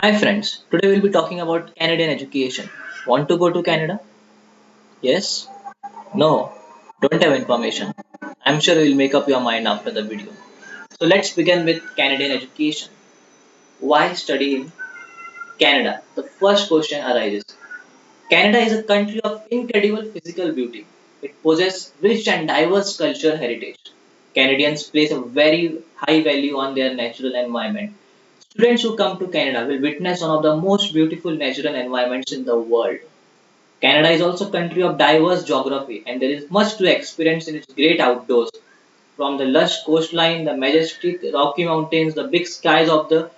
Hi friends, today we'll be talking about Canadian education. Want to go to Canada? Yes? No? Don't have information? I'm sure you'll make up your mind after the video. So let's begin with Canadian education. Why study in Canada? The first question arises. Canada is a country of incredible physical beauty. It possesses rich and diverse cultural heritage. Canadians place a very high value on their natural environment. Students who come to Canada will witness one of the most beautiful natural environments in the world. Canada is also a country of diverse geography and there is much to experience in its great outdoors. From the lush coastline, the majestic Rocky Mountains, the big skies of the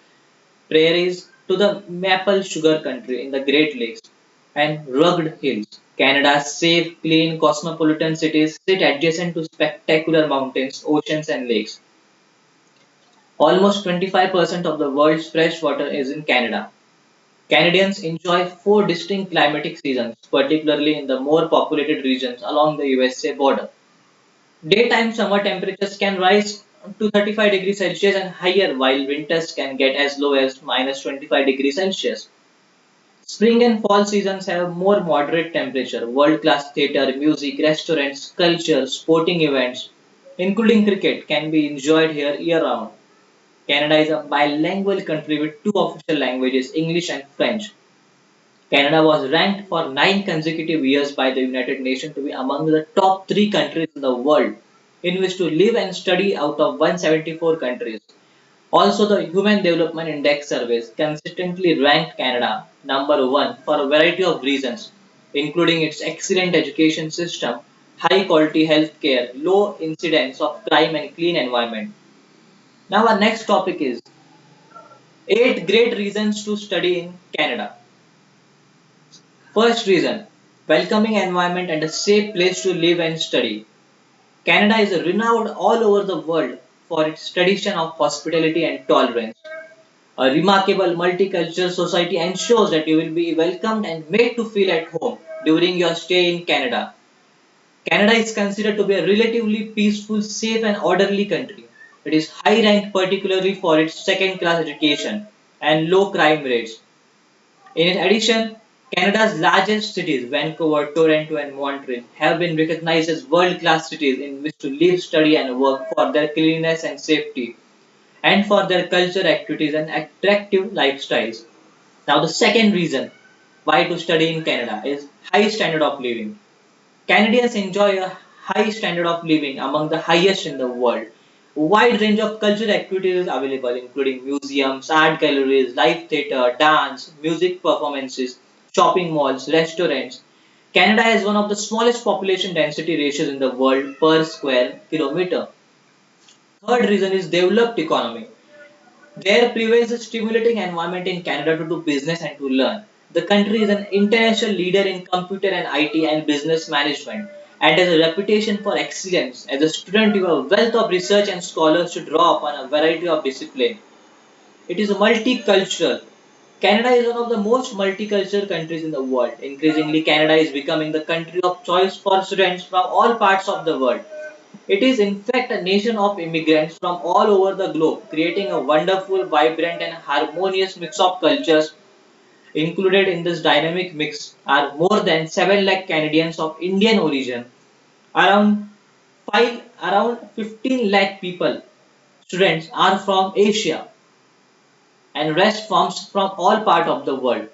prairies to the maple sugar country in the Great Lakes and rugged hills. Canada's safe, clean, cosmopolitan cities sit adjacent to spectacular mountains, oceans, and lakes. Almost 25% of the world's fresh water is in Canada. Canadians enjoy four distinct climatic seasons, particularly in the more populated regions along the USA border. Daytime summer temperatures can rise to 35 degrees Celsius and higher, while winters can get as low as minus 25 degrees Celsius. Spring and fall seasons have more moderate temperature. World-class theatre, music, restaurants, culture, sporting events, including cricket, can be enjoyed here year-round. Canada is a bilingual country with two official languages, English and French. Canada was ranked for 9 consecutive years by the United Nations to be among the top 3 countries in the world in which to live and study out of 174 countries. Also, the Human Development Index surveys consistently ranked Canada number one for a variety of reasons, including its excellent education system, high quality healthcare, low incidence of crime, and clean environment. Now, our next topic is 8 great reasons to study in Canada. First reason, welcoming environment and a safe place to live and study. Canada is renowned all over the world for its tradition of hospitality and tolerance. A remarkable multicultural society ensures that you will be welcomed and made to feel at home during your stay in Canada. Canada is considered to be a relatively peaceful, safe, and orderly country. It is high ranked particularly for its second class education and low crime rates. In addition, Canada's largest cities, Vancouver, Toronto, and Montreal, have been recognized as world class cities in which to live, study, and work for their cleanliness and safety, and for their culture activities and attractive lifestyles. Now, the second reason why to study in Canada is high standard of living. Canadians enjoy a high standard of living among the highest in the world. A wide range of cultural activities is available, including museums, art galleries, live theatre, dance, music performances, shopping malls, restaurants. Canada has one of the smallest population density ratios in the world per square kilometer. Third reason is developed economy. There prevails a stimulating environment in Canada to do business and to learn. The country is an international leader in computer and IT and business management and has a reputation for excellence. As a student, you have a wealth of research and scholars to draw upon a variety of disciplines. It is multicultural. Canada is one of the most multicultural countries in the world. Increasingly, Canada is becoming the country of choice for students from all parts of the world. It is in fact a nation of immigrants from all over the globe, creating a wonderful, vibrant, and harmonious mix of cultures. Included in this dynamic mix are more than 7 lakh Canadians of Indian origin, around around 15 lakh people, students are from Asia, and rest comes from all part of the world.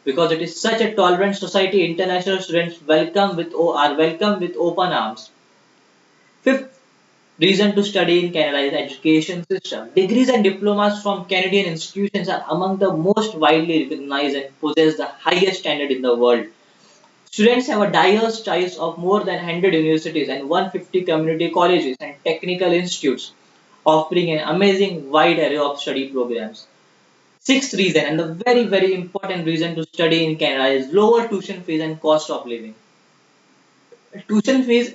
Because it is such a tolerant society, international students are welcome with open arms. Fifth reason to study in Canada is education system. Degrees and diplomas from Canadian institutions are among the most widely recognized and possess the highest standard in the world. Students have a diverse choice of more than 100 universities and 150 community colleges and technical institutes, offering an amazing wide array of study programs. Sixth reason, and the very important reason to study in Canada, is lower tuition fees and cost of living. Tuition fees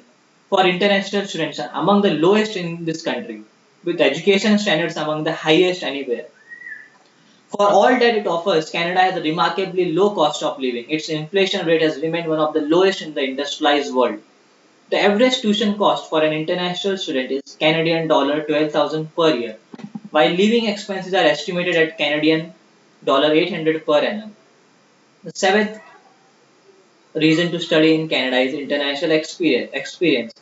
for international students are among the lowest in this country, with education standards among the highest anywhere. For all that it offers, Canada has a remarkably low cost of living. Its inflation rate has remained one of the lowest in the industrialized world. The average tuition cost for an international student is Canadian dollar 12,000 per year, while living expenses are estimated at Canadian $800 per annum. The seventh reason to study in Canada is international experience.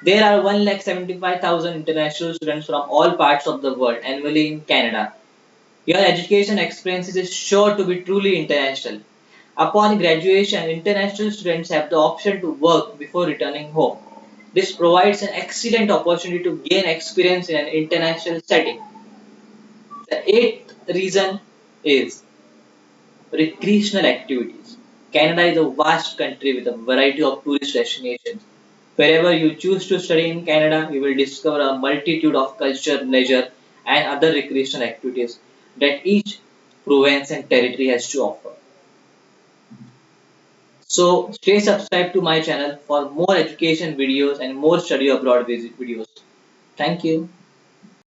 There are 175,000 international students from all parts of the world annually in Canada. Your education experience is sure to be truly international. Upon graduation, international students have the option to work before returning home. This provides an excellent opportunity to gain experience in an international setting. The eighth reason is recreational activities. Canada is a vast country with a variety of tourist destinations. Wherever you choose to study in Canada, you will discover a multitude of culture, leisure, and other recreational activities that each province and territory has to offer. So, stay subscribed to my channel for more education videos and more study abroad videos. Thank you.